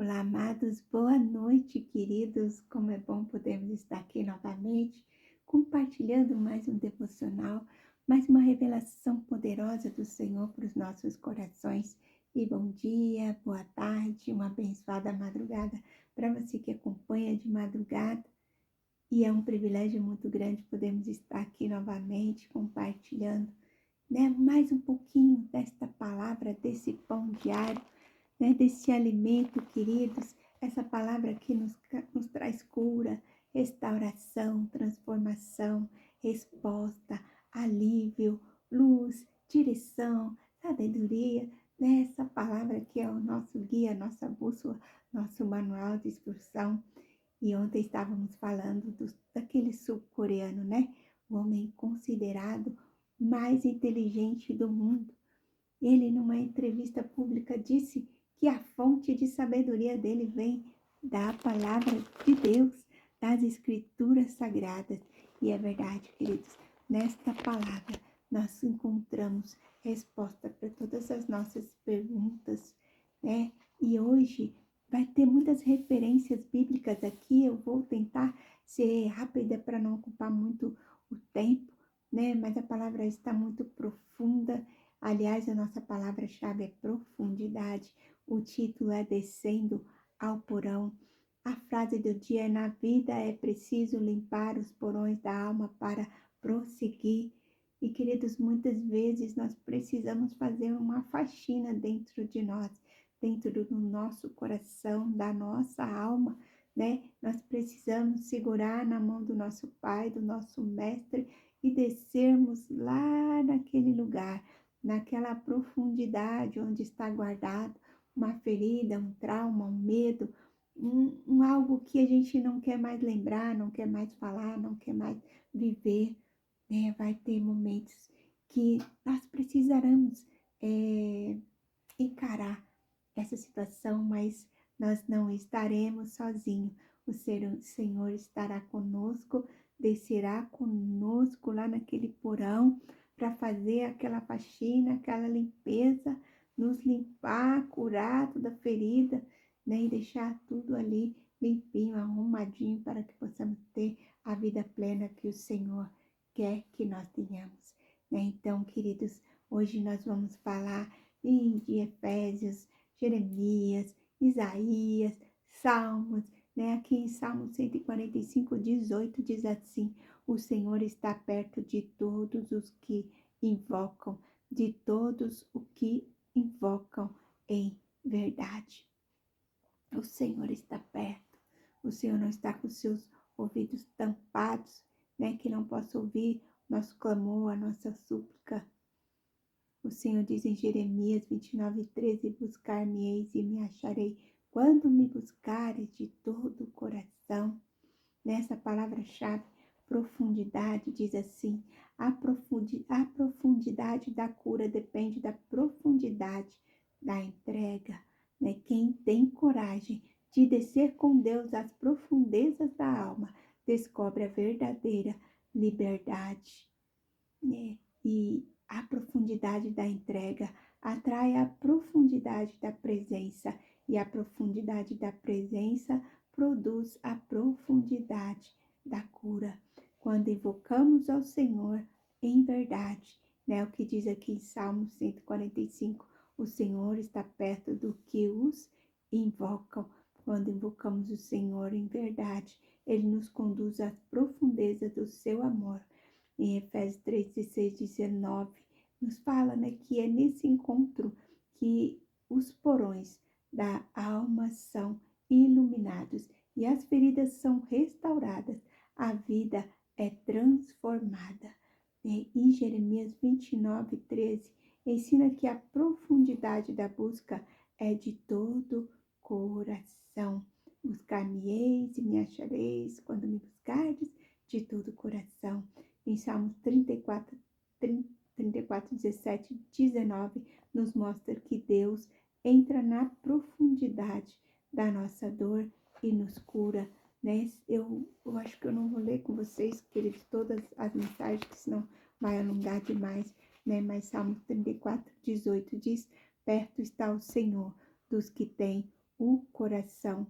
Olá, amados, boa noite, queridos. Como é bom podermos estar aqui novamente, compartilhando mais um devocional, mais uma revelação poderosa do Senhor para os nossos corações. E bom dia, boa tarde, uma abençoada madrugada para você que acompanha de madrugada. E é um privilégio muito grande podermos estar aqui novamente compartilhando, mais um pouquinho desta palavra, desse pão diário, desse alimento, queridos, essa palavra que nos traz cura, restauração, transformação, resposta, alívio, luz, direção, sabedoria, essa palavra que é o nosso guia, nossa bússola, nosso manual de instrução. E ontem estávamos falando daquele sul-coreano, O homem considerado mais inteligente do mundo. Ele, numa entrevista pública, disse que a fonte de sabedoria dele vem da palavra de Deus, das escrituras sagradas. E é verdade, queridos, nesta palavra nós encontramos resposta para todas as nossas perguntas, E hoje vai ter muitas referências bíblicas aqui. Eu vou tentar ser rápida para não ocupar muito o tempo, Mas a palavra está muito profunda. Aliás, a nossa palavra-chave é profundidade. O título é Descendo ao Porão. A frase do dia é: na vida é preciso limpar os porões da alma para prosseguir. E, queridos, muitas vezes nós precisamos fazer uma faxina dentro de nós, dentro do nosso coração, da nossa alma, Nós precisamos segurar na mão do nosso Pai, do nosso Mestre, e descermos lá naquele lugar, naquela profundidade onde está guardado uma ferida, um trauma, um medo, algo que a gente não quer mais lembrar, não quer mais falar, não quer mais viver, Vai ter momentos que nós precisaremos encarar essa situação, mas nós não estaremos sozinhos. O Senhor estará conosco, descerá conosco lá naquele porão para fazer aquela faxina, aquela limpeza, nos limpar, curar toda ferida, E deixar tudo ali limpinho, arrumadinho, para que possamos ter a vida plena que o Senhor quer que nós tenhamos, Então, queridos, hoje nós vamos falar de Efésios, Jeremias, Isaías, Salmos, Aqui em Salmo 145, 18 diz assim: o Senhor está perto de todos os que invocam, de todos os que invocam em verdade. O Senhor está perto. O Senhor não está com seus ouvidos tampados, que não possa ouvir nosso clamor, a nossa súplica. O Senhor diz em Jeremias 29:13: buscar-me-eis e me acharei, quando me buscares de todo o coração. Nessa palavra-chave, profundidade, diz assim: a profundidade da cura depende da profundidade da entrega. Quem tem coragem de descer com Deus às profundezas da alma, descobre a verdadeira liberdade, E a profundidade da entrega atrai a profundidade da presença, e a profundidade da presença produz a profundidade da cura. Quando invocamos ao Senhor em verdade, O que diz aqui em Salmo 145, o Senhor está perto do que os invocam. Quando invocamos o Senhor em verdade, Ele nos conduz às profundezas do seu amor. Em Efésios 3, 16, 19, nos fala, que é nesse encontro que os porões da alma são iluminados e as feridas são restauradas, a vida é transformada. Em Jeremias 29, 13, ensina que a profundidade da busca é de todo coração. Buscar-me-eis e me achareis, quando me buscardes de todo o coração. Em Salmos 34, 17, 19, nos mostra que Deus entra na profundidade da nossa dor e nos cura, Eu acho que eu não vou ler com vocês, queridos, todas as mensagens, que senão vai alongar demais, Mas Salmos 34, 18 diz: perto está o Senhor dos que têm o coração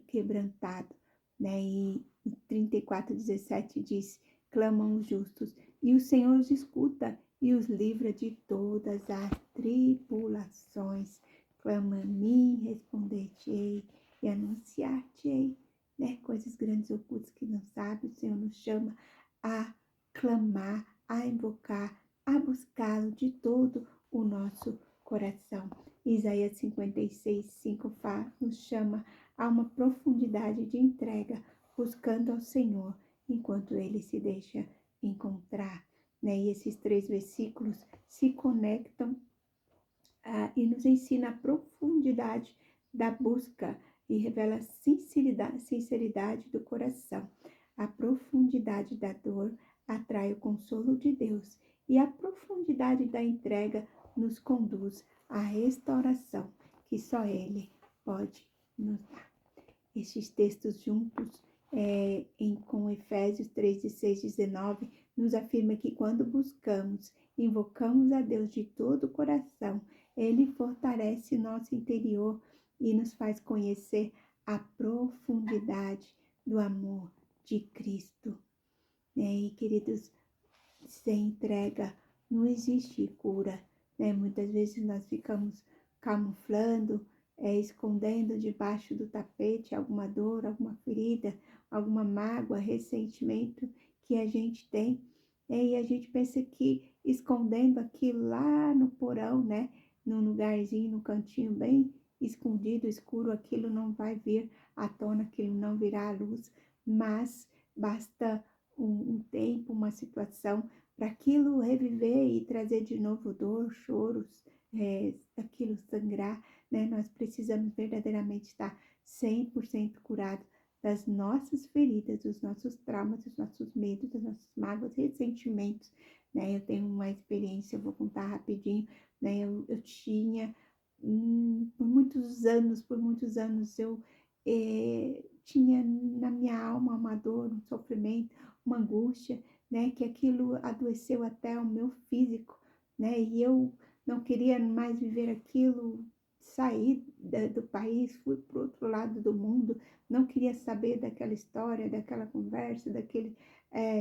quebrantado, né? E 34:17 diz: clamam os justos, e o Senhor os escuta e os livra de todas as tribulações. Clama a mim, responder-te-ei e anunciar-te-ei, né? Coisas grandes ocultas que não sabe, o Senhor nos chama a clamar, a invocar, a buscá-lo de todo o nosso coração. Isaías 56:5 nos chama a uma profundidade de entrega, buscando ao Senhor enquanto ele se deixa encontrar, né? E esses 3 versículos se conectam e nos ensina a profundidade da busca e revela a sinceridade do coração. A profundidade da dor atrai o consolo de Deus e a profundidade da entrega nos conduz à restauração que só Ele pode nos dar. Estes textos juntos com Efésios 3:6-19 nos afirma que quando buscamos, invocamos a Deus de todo o coração, Ele fortalece nosso interior e nos faz conhecer a profundidade do amor de Cristo. E queridos, sem entrega não existe cura, né? Muitas vezes nós ficamos camuflando, escondendo debaixo do tapete alguma dor, alguma ferida, alguma mágoa, ressentimento que a gente tem, e a gente pensa que escondendo aquilo lá no porão, né? Num lugarzinho, no cantinho bem escondido, escuro, aquilo não vai vir à tona, aquilo não virá à luz, mas basta um tempo, uma situação, para aquilo reviver e trazer de novo dor, choros, aquilo sangrar, né? Nós precisamos verdadeiramente estar 100% curados das nossas feridas, dos nossos traumas, dos nossos medos, das nossas mágoas, ressentimentos, né? Eu tenho uma experiência, eu vou contar rapidinho, né? Eu tinha, por muitos anos, eu tinha na minha alma uma dor, um sofrimento, uma angústia, né? Que aquilo adoeceu até o meu físico, né? E eu não queria mais viver aquilo, saí do país, fui para o outro lado do mundo, não queria saber daquela história, daquela conversa, daquele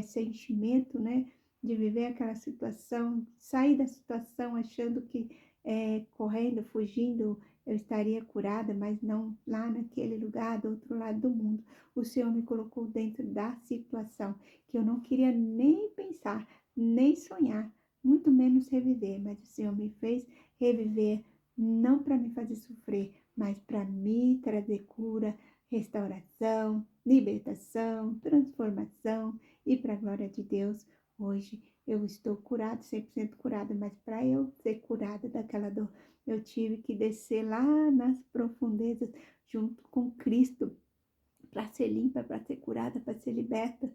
sentimento, né? De viver aquela situação, sair da situação achando que correndo, fugindo, eu estaria curada, mas não lá naquele lugar, do outro lado do mundo. O Senhor me colocou dentro da situação que eu não queria nem pensar, nem sonhar, muito menos reviver, mas o Senhor me fez reviver, não para me fazer sofrer, mas para me trazer cura, restauração, libertação, transformação, e para a glória de Deus, hoje eu estou curada, 100% curada, mas para eu ser curada daquela dor, eu tive que descer lá nas profundezas junto com Cristo, para ser limpa, para ser curada, para ser liberta.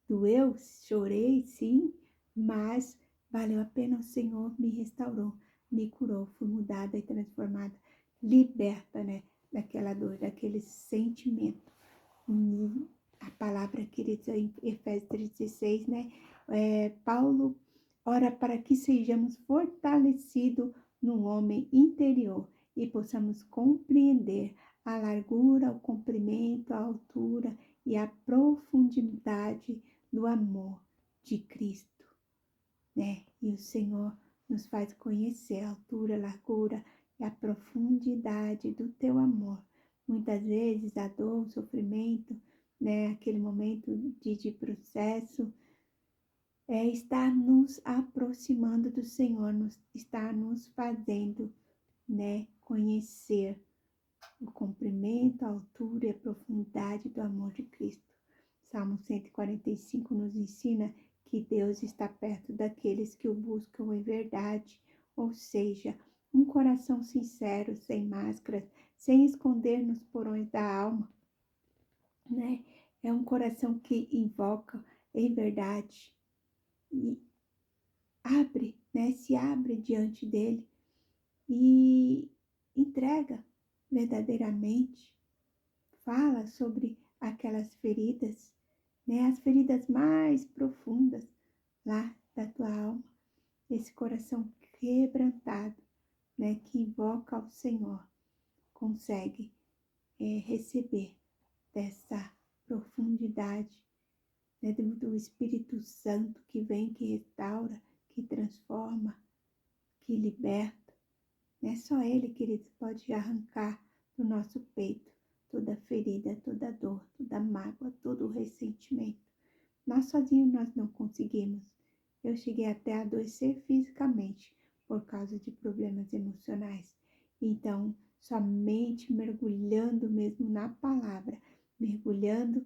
Doeu, chorei, sim, mas valeu a pena, o Senhor me restaurou, me curou, fui mudada e transformada, liberta, né, daquela dor, daquele sentimento. A palavra, queridos, em Efésios 3:16, né, Paulo ora para que sejamos fortalecidos no homem interior e possamos compreender a largura, o comprimento, a altura e a profundidade do amor de Cristo, né? E o Senhor nos faz conhecer a altura, a largura e a profundidade do teu amor. Muitas vezes a dor, o sofrimento, né? Aquele momento de processo, está nos aproximando do Senhor, está nos fazendo, né? Conhecer o comprimento, a altura e a profundidade do amor de Cristo. Salmo 145 nos ensina que Deus está perto daqueles que o buscam em verdade, ou seja, um coração sincero, sem máscaras, sem esconder nos porões da alma, né? É um coração que invoca em verdade e abre, né? Se abre diante dele e entrega verdadeiramente, fala sobre aquelas feridas, né? As feridas mais profundas lá da tua alma, esse coração quebrantado, né? Que invoca ao Senhor, consegue receber dessa profundidade, né, do Espírito Santo que vem, que restaura, que transforma, que liberta. Né? Só Ele, queridos, pode arrancar do nosso peito toda ferida, toda dor, toda mágoa, todo ressentimento. Nós sozinhos nós não conseguimos. Eu cheguei até a adoecer fisicamente por causa de problemas emocionais. Então, somente mergulhando mesmo na palavra, mergulhando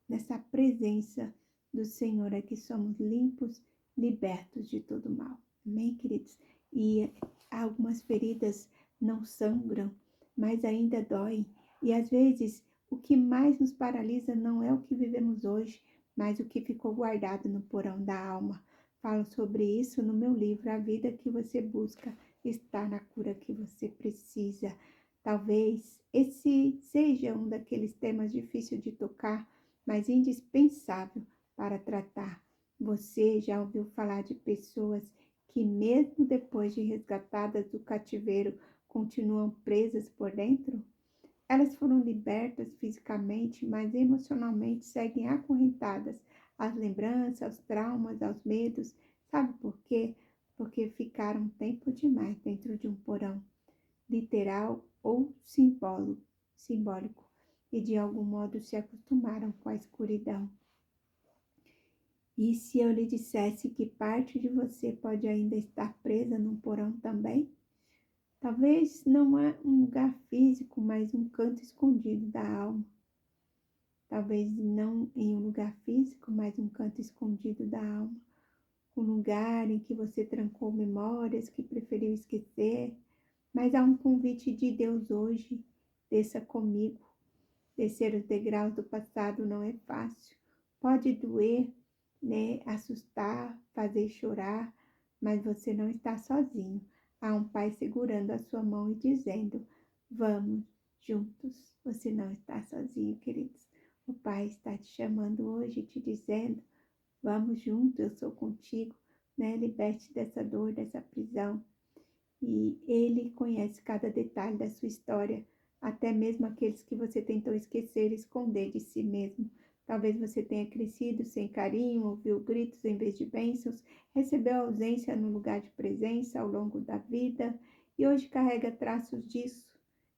nessa presença do Senhor é que somos limpos, libertos de todo mal. Amém, queridos? E algumas feridas não sangram, mas ainda doem. E às vezes o que mais nos paralisa não é o que vivemos hoje, mas o que ficou guardado no porão da alma. Falo sobre isso no meu livro, A Vida que Você Busca Está na Cura que Você Precisa. Talvez esse seja um daqueles temas difíceis de tocar, mas indispensável para tratar. Você já ouviu falar de pessoas que mesmo depois de resgatadas do cativeiro, continuam presas por dentro? Elas foram libertas fisicamente, mas emocionalmente seguem acorrentadas às lembranças, aos traumas, aos medos. Sabe por quê? Porque ficaram tempo demais dentro de um porão, literal ou simbólico, e de algum modo se acostumaram com a escuridão. E se eu lhe dissesse que parte de você pode ainda estar presa num porão também? Talvez não é um lugar físico, mas um canto escondido da alma. Talvez não em um lugar físico, mas um canto escondido da alma. Um lugar em que você trancou memórias que preferiu esquecer. Mas há um convite de Deus hoje. Desça comigo. Descer os degraus do passado não é fácil. Pode doer, né? Assustar, fazer chorar, mas você não está sozinho. Há um pai segurando a sua mão e dizendo: vamos juntos. Você não está sozinho, queridos. O pai está te chamando hoje, te dizendo: vamos juntos, eu sou contigo, né? Liberte dessa dor, dessa prisão. E ele conhece cada detalhe da sua história, até mesmo aqueles que você tentou esquecer e esconder de si mesmo. Talvez você tenha crescido sem carinho, ouviu gritos em vez de bênçãos, recebeu ausência no lugar de presença ao longo da vida e hoje carrega traços disso.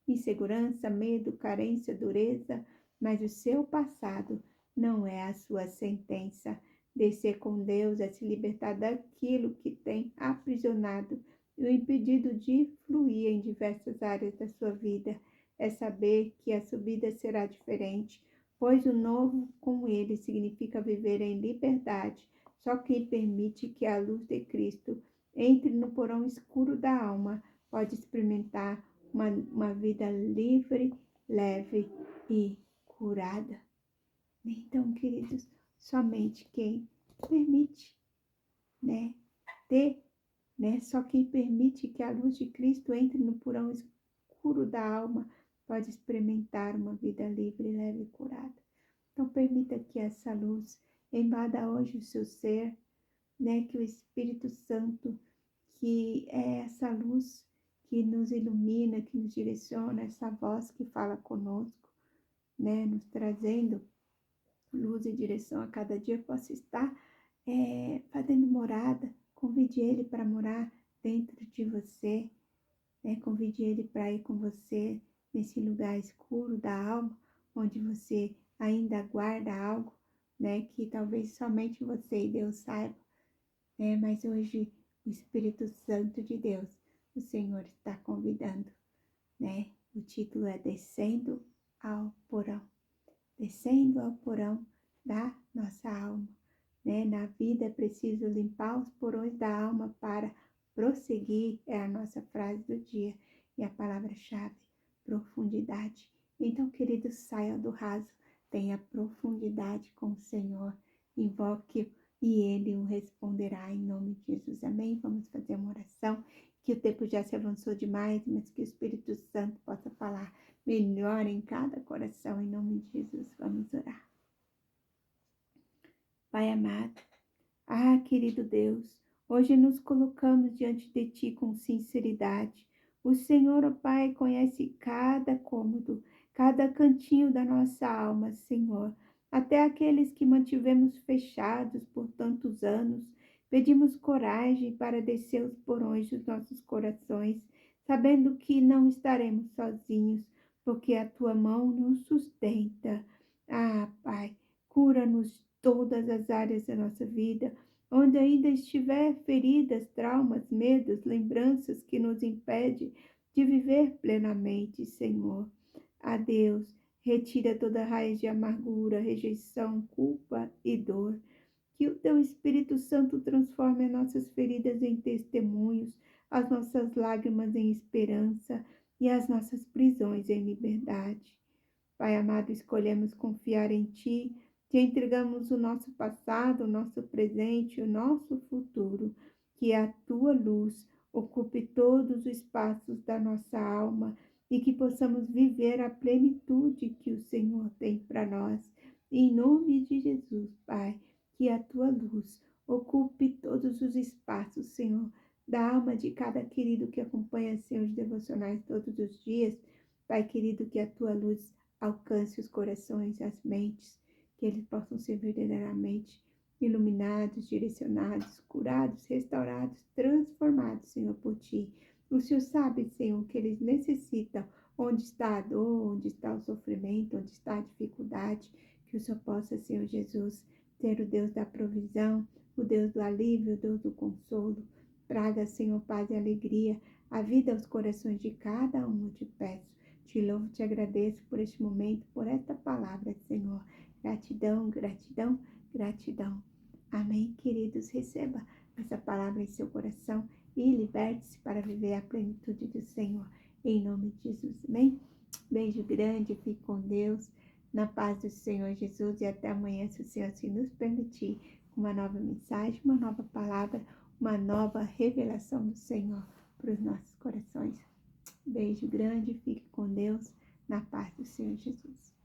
Insegurança, medo, carência, dureza, mas o seu passado não é a sua sentença. Descer com Deus é se libertar daquilo que tem aprisionado e o impedido de fluir em diversas áreas da sua vida. É saber que a subida será diferente, pois o novo com ele significa viver em liberdade. Só quem permite que a luz de Cristo entre no porão escuro da alma pode experimentar uma vida livre, leve e curada. Então, queridos, somente quem permite, né, ter, né, só quem permite que a luz de Cristo entre no porão escuro da alma pode experimentar uma vida livre, leve e curada. Então, permita que essa luz invada hoje o seu ser, né, que o Espírito Santo, que é essa luz que nos ilumina, que nos direciona, essa voz que fala conosco, né, nos trazendo luz e direção a cada dia, possa estar fazendo morada. Convide Ele para morar dentro de você, né? Convide Ele para ir com você nesse lugar escuro da alma, onde você ainda guarda algo, né? Que talvez somente você e Deus saibam, né? Mas hoje o Espírito Santo de Deus, o Senhor está convidando, né? O título é Descendo ao Porão. Descendo ao porão da nossa alma, né? Na vida é preciso limpar os porões da alma para prosseguir, é a nossa frase do dia. E a palavra-chave, profundidade. Então, queridos, saia do raso, tenha profundidade com o Senhor, invoque-o e Ele o responderá em nome de Jesus. Amém? Vamos fazer uma oração, que o tempo já se avançou demais, mas que o Espírito Santo possa falar melhor em cada coração, em nome de Jesus. Vamos orar. Pai amado, querido Deus, hoje nos colocamos diante de Ti com sinceridade. O Senhor, ó Pai, conhece cada cômodo, cada cantinho da nossa alma, Senhor, até aqueles que mantivemos fechados por tantos anos. Pedimos coragem para descer os porões dos nossos corações, sabendo que não estaremos sozinhos, porque a tua mão nos sustenta. Ah, Pai, cura-nos todas as áreas da nossa vida, onde ainda estiver feridas, traumas, medos, lembranças que nos impedem de viver plenamente, Senhor. A Deus, retira toda raiz de amargura, rejeição, culpa e dor. Que o teu Espírito Santo transforme as nossas feridas em testemunhos, as nossas lágrimas em esperança e as nossas prisões em liberdade. Pai amado, escolhemos confiar em Ti, Te entregamos o nosso passado, o nosso presente, o nosso futuro. Que a Tua luz ocupe todos os espaços da nossa alma e que possamos viver a plenitude que o Senhor tem para nós. Em nome de Jesus, Pai, que a Tua luz ocupe todos os espaços, Senhor, da alma de cada querido que acompanha, Senhor, os devocionais todos os dias. Pai querido, que a Tua luz alcance os corações, as mentes, que eles possam ser verdadeiramente iluminados, direcionados, curados, restaurados, transformados, Senhor, por Ti. O Senhor sabe, Senhor, o que eles necessitam, onde está a dor, onde está o sofrimento, onde está a dificuldade, que o Senhor possa, Senhor Jesus, ser o Deus da provisão, o Deus do alívio, o Deus do consolo. Traga, Senhor, paz e alegria, a vida aos corações de cada um, eu te peço. Te louvo, te agradeço por este momento, por esta palavra, Senhor. Gratidão, gratidão, gratidão. Amém, queridos. Receba essa palavra em seu coração e liberte-se para viver a plenitude do Senhor. Em nome de Jesus, amém? Beijo grande, fique com Deus, na paz do Senhor Jesus, e até amanhã, se o Senhor assim nos permitir, com uma nova mensagem, uma nova palavra, uma nova revelação do Senhor para os nossos corações. Beijo grande, fique com Deus, na paz do Senhor Jesus.